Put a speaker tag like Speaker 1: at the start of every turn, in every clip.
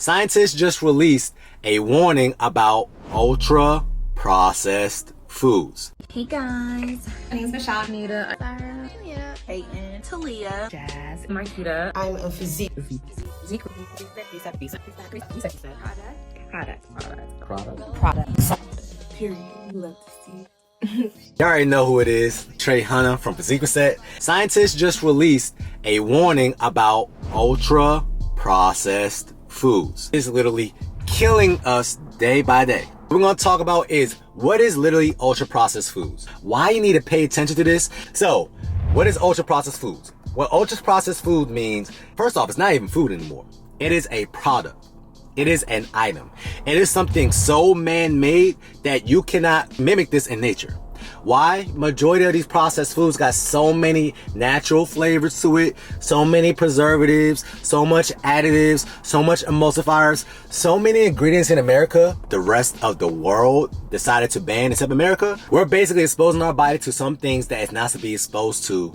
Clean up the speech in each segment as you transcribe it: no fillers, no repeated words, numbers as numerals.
Speaker 1: Scientists just released a warning about ultra-processed foods.
Speaker 2: Hey guys,
Speaker 3: My name is Michelle.
Speaker 2: Nita,
Speaker 3: Sarah,
Speaker 2: Leah,
Speaker 3: Peyton,
Speaker 2: Talia,
Speaker 3: Jazz,
Speaker 2: Marquita,
Speaker 4: I'm a physique.
Speaker 3: Products.
Speaker 4: Period. You love to see.
Speaker 1: You already know who it is, Trehunna from Physique Reset. Scientists just released a warning about ultra-processed foods. It's literally killing us day by day. What we're going to talk about is what is literally ultra-processed foods. Why you need to pay attention to this. So, what is ultra-processed foods? What ultra-processed food means, first off, it's not even food anymore. It is a product. It is an item. It is something so man-made that you cannot mimic this in nature. Why? Majority of these processed foods got so many natural flavors to it, so many preservatives, so much additives, so much emulsifiers, so many ingredients in America. The rest of the world decided to ban except America. We're basically exposing our body to some things that it's not to be exposed to.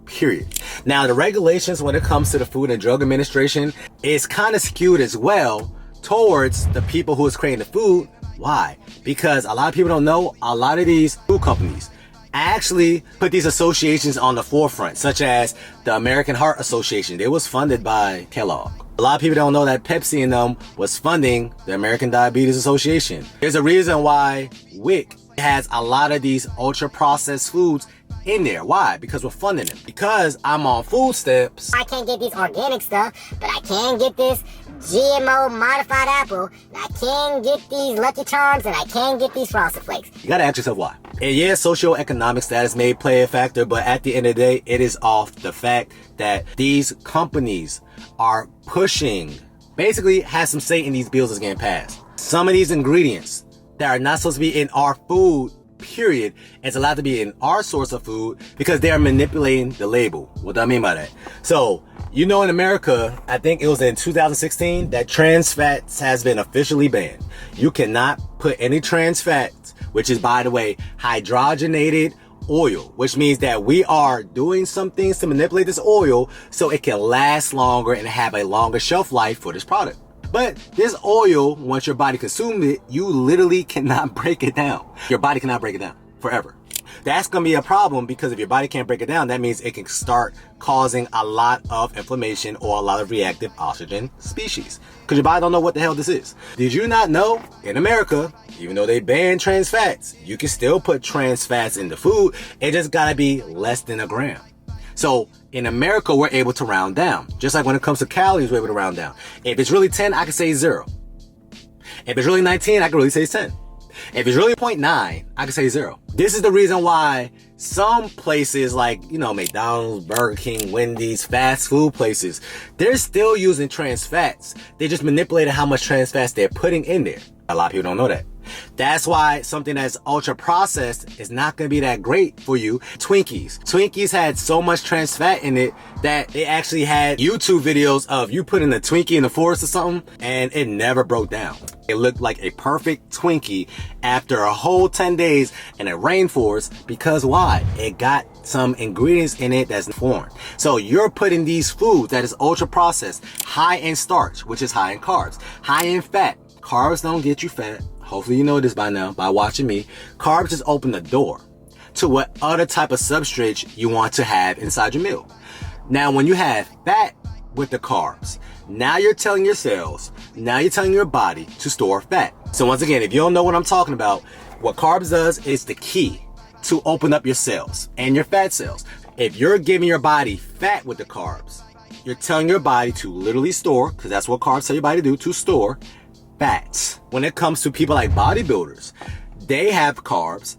Speaker 1: Period. Now, the regulations when it comes to the Food and Drug Administration is kind of skewed as well towards the people who is creating the food. Why? Because a lot of people don't know, a lot of these food companies actually put these associations on the forefront, such as the American Heart Association. It was funded by Kellogg. A lot of people don't know that Pepsi and them was funding the American Diabetes Association. There's a reason why WIC has a lot of these ultra-processed foods in there. Why? Because we're funding them. Because I'm on food stamps.
Speaker 5: I can't get this organic stuff, but I can get this GMO modified apple, and I can get these Lucky Charms, and I can get these Frosted Flakes.
Speaker 1: You gotta ask yourself why. And yeah, socioeconomic status may play a factor, but at the end of the day, it is off the fact that these companies are pushing, basically has some say in these bills that's getting passed. Some of these ingredients that are not supposed to be in our food, period, it's allowed to be in our source of food because they are manipulating the label. What do I mean by that? So, you know, in America, I think it was in 2016 that trans fats has been officially banned. You cannot put any trans fats, which is, by the way, hydrogenated oil, which means that we are doing some things to manipulate this oil so it can last longer and have a longer shelf life for this product. But this oil, once your body consumes it, you literally cannot break it down. Your body cannot break it down forever. That's going to be a problem because if your body can't break it down, that means it can start causing a lot of inflammation or a lot of reactive oxygen species. Because your body don't know what the hell this is. Did you not know in America, even though they ban trans fats, you can still put trans fats in the food. It just got to be less than a gram. So in America, we're able to round down. Just like when it comes to calories, we're able to round down. If it's really 10, I can say 0. If it's really 19, I can really say 10. If it's really 0.9, I can say 0. This is the reason why some places like, you know, McDonald's, Burger King, Wendy's, fast food places, they're still using trans fats. They just manipulated how much trans fats they're putting in there. A lot of people don't know that. That's why something that's ultra processed is not going to be that great for you. Twinkies had so much trans fat in it that they actually had YouTube videos of you putting a Twinkie in the forest or something and it never broke down. It looked like a perfect Twinkie after a whole 10 days in a rainforest because why? It got some ingredients in it that's foreign. So you're putting these foods that is ultra processed, high in starch, which is high in carbs, high in fat. Carbs don't get you fat. Hopefully you know this by now by watching me. Carbs just open the door to what other type of substrate you want to have inside your meal. Now, when you have fat with the carbs, now you're telling your cells, now you're telling your body to store fat. So once again, if you don't know what I'm talking about, what carbs does is the key to open up your cells and your fat cells. If you're giving your body fat with the carbs, you're telling your body to literally store, because that's what carbs tell your body to do, to store fats. When it comes to people like bodybuilders, they have carbs,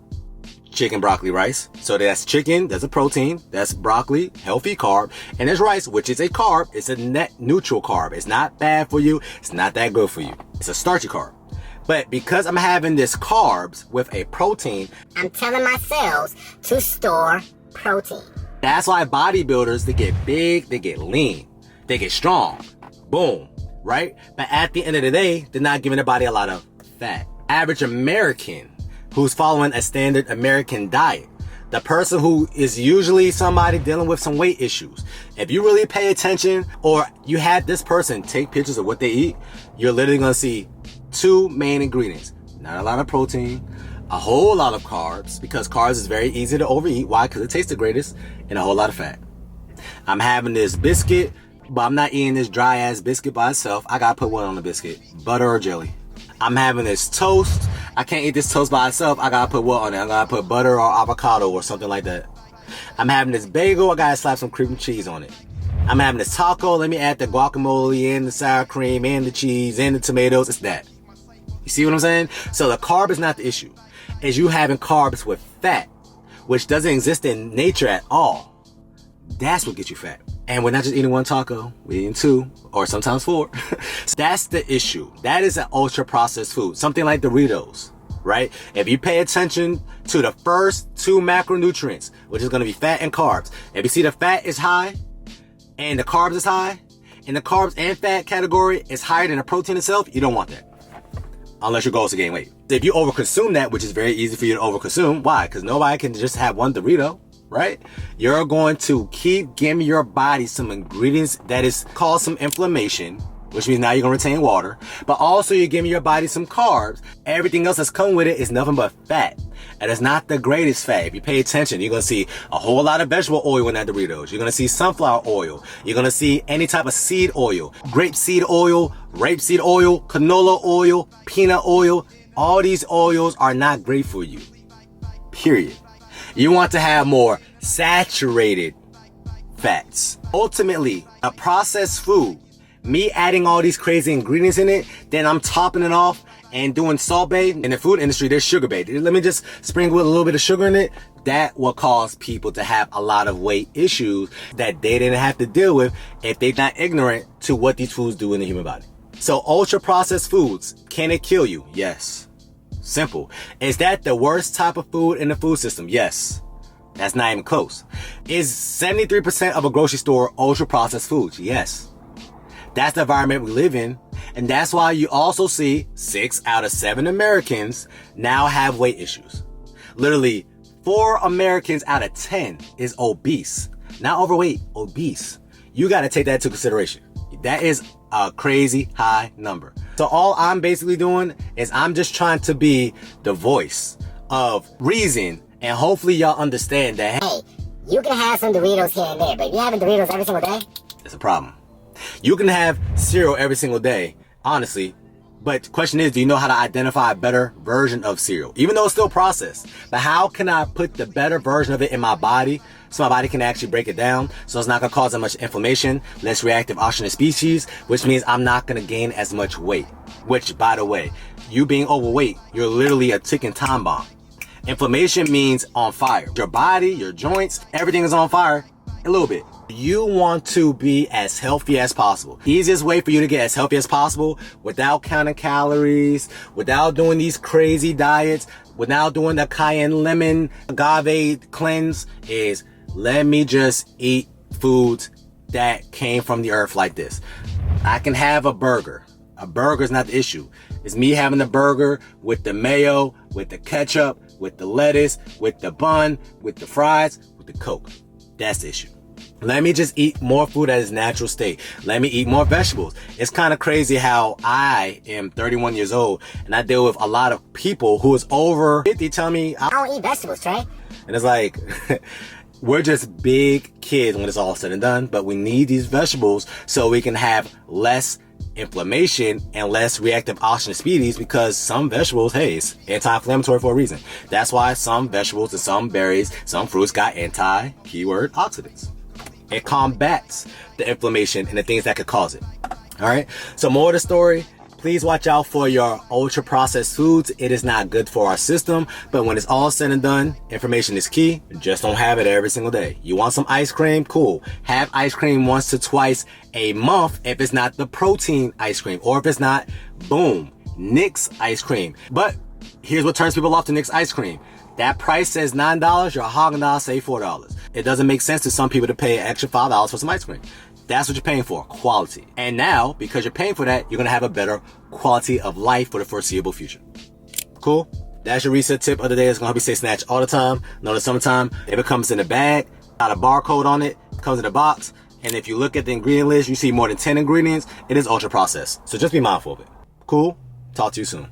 Speaker 1: chicken, broccoli, rice. So that's chicken, that's a protein, that's broccoli, healthy carb, and there's rice, which is a carb. It's a net neutral carb. It's not bad for you. It's not that good for you. It's a starchy carb. But because I'm having this carbs with a protein,
Speaker 5: I'm telling my cells to store protein.
Speaker 1: That's why bodybuilders, they get big, they get lean, they get strong. Boom. Right? But at the end of the day, they're not giving their body a lot of fat. Average American who's following a standard American diet The person who is usually somebody dealing with some weight issues. If you really pay attention, or you had this person take pictures of what they eat, you're literally gonna see two main ingredients. Not a lot of protein, a whole lot of carbs, because carbs is very easy to overeat. Why? Because it tastes the greatest, and a whole lot of fat. I'm having this biscuit, but I'm not eating this dry ass biscuit by itself. I gotta put what on the biscuit? Butter or jelly. I'm having this toast. I can't eat this toast by itself. I gotta put what on it? I gotta put butter or avocado or something like that. I'm having this bagel. I gotta slap some cream and cheese on it. I'm having this taco. Let me add the guacamole and the sour cream and the cheese and the tomatoes. It's that. You see what I'm saying? So the carb is not the issue. It's you having carbs with fat, which doesn't exist in nature at all. That's what gets you fat. And we're not just eating one taco, we're eating two, or sometimes four. That's the issue. That is an ultra processed food. Something like Doritos, right? If you pay attention to the first two macronutrients, which is gonna be fat and carbs. If you see the fat is high, and the carbs is high, and the carbs and fat category is higher than the protein itself, you don't want that. Unless your goal is to gain weight. If you overconsume that, which is very easy for you to overconsume, why? Because nobody can just have one Dorito. Right? You're going to keep giving your body some ingredients that is cause some inflammation, which means now you're going to retain water, but also you're giving your body some carbs. Everything else that's come with it is nothing but fat. And it's not the greatest fat. If you pay attention, you're going to see a whole lot of vegetable oil in that Doritos. You're going to see sunflower oil. You're going to see any type of seed oil, grapeseed oil, rapeseed oil, canola oil, peanut oil. All these oils are not great for you. Period. You want to have more saturated fats. Ultimately, a processed food, me adding all these crazy ingredients in it, then I'm topping it off and doing salt bait. In the food industry, there's sugar bait. Let me just sprinkle a little bit of sugar in it. That will cause people to have a lot of weight issues that they didn't have to deal with if they're not ignorant to what these foods do in the human body. So ultra processed foods, can it kill you? Yes. Simple. Is that the worst type of food in the food system? Yes. That's not even close. Is 73% of a grocery store ultra processed foods? Yes. That's the environment we live in. And that's why you also see 6 out of 7 Americans now have weight issues. Literally 4 Americans out of 10 is obese. Not overweight, obese. You got to take that into consideration. That is a crazy high number. So all I'm basically doing is I'm just trying to be the voice of reason, and hopefully y'all understand that,
Speaker 5: hey, you can have some Doritos here and there, but if you're having Doritos every single day,
Speaker 1: it's a problem. You can have cereal every single day, honestly, but the question is, do you know how to identify a better version of cereal? Even though it's still processed, but how can I put the better version of it in my body so my body can actually break it down so it's not going to cause that much inflammation, less reactive oxygen species, which means I'm not going to gain as much weight. Which, by the way, you being overweight, you're literally a ticking time bomb. Inflammation means on fire. Your body, your joints, everything is on fire a little bit. You want to be as healthy as possible. Easiest way for you to get as healthy as possible without counting calories, without doing these crazy diets, without doing the cayenne lemon agave cleanse is let me just eat foods that came from the earth like this. I can have a burger. A burger is not the issue. It's me having the burger with the mayo, with the ketchup, with the lettuce, with the bun, with the fries, with the Coke. That's the issue. Let me just eat more food at its natural state. Let me eat more vegetables. It's kind of crazy how I am 31 years old and I deal with a lot of people who is over 50 telling me
Speaker 5: I don't eat vegetables, Trey.
Speaker 1: And it's like, we're just big kids when it's all said and done, but we need these vegetables so we can have less inflammation and less reactive oxygen species, because some vegetables, hey, it's anti-inflammatory for a reason. That's why some vegetables and some berries, some fruits got keyword oxidants. It combats the inflammation and the things that could cause it. All right. So more of the story, please watch out for your ultra processed foods. It is not good for our system, but when it's all said and done, information is key. Just don't have it every single day. You want some ice cream? Cool. Have ice cream once to twice a month if it's not the protein ice cream, or if it's not, boom, Nick's ice cream. But here's what turns people off to Nick's ice cream. That price says $9, your Haagen-Dazs say $4. It doesn't make sense to some people to pay an extra $5 for some ice cream. That's what you're paying for, quality. And now, because you're paying for that, you're gonna have a better quality of life for the foreseeable future. Cool? That's your reset tip of the day. It's gonna help you stay snatched all the time. Know the summertime, if it comes in a bag, got a barcode on it, comes in a box, and if you look at the ingredient list, you see more than 10 ingredients, it is ultra processed. So just be mindful of it. Cool? Talk to you soon.